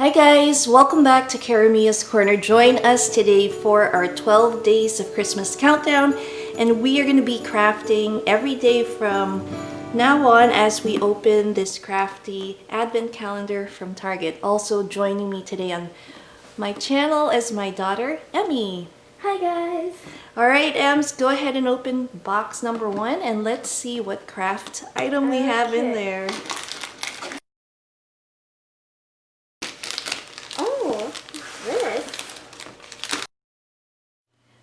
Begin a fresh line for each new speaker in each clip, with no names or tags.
Hi guys, welcome back to Karamia's Corner. Join us today for our 12 days of Christmas countdown, and we are going to be crafting every day from now on as we open this Crafty advent calendar from Target. Also joining me today on my channel is my daughter, Emmy.
Hi guys!
Alright Ems, go ahead and open box number 1 and let's see what craft item we have in there.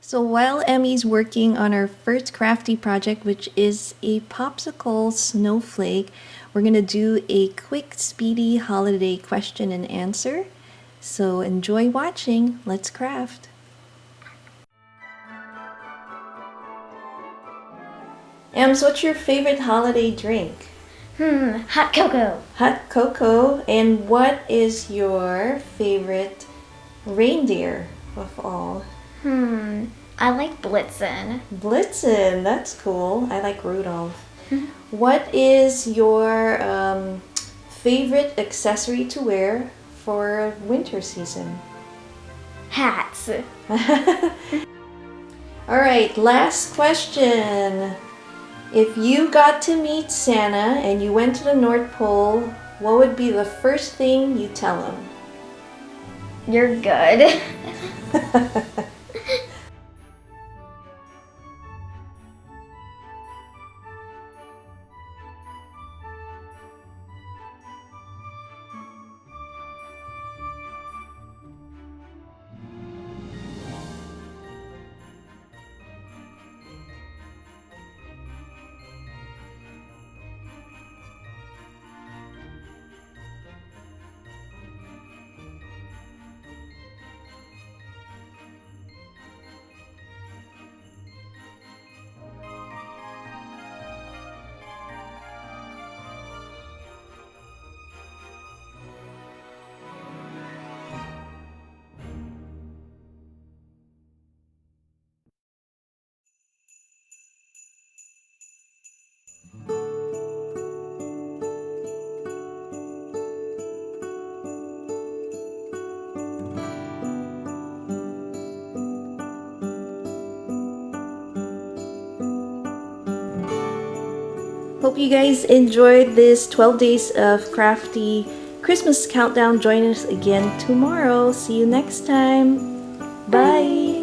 So while Emmy's working on her first crafty project, which is a popsicle snowflake, we're going to do a quick, speedy holiday question and answer. So enjoy watching. Let's craft. Ems, what's your favorite holiday drink?
Hot cocoa.
Hot cocoa. And what is your favorite reindeer of all?
I like Blitzen.
Blitzen, that's cool. I like Rudolph. What is your favorite accessory to wear for winter season?
Hats.
Alright, last question. If you got to meet Santa and you went to the North Pole, what would be the first thing you tell him?
You're good.
Hope you guys enjoyed this 12 days of crafty Christmas countdown. Join us again tomorrow. See you next time. Bye.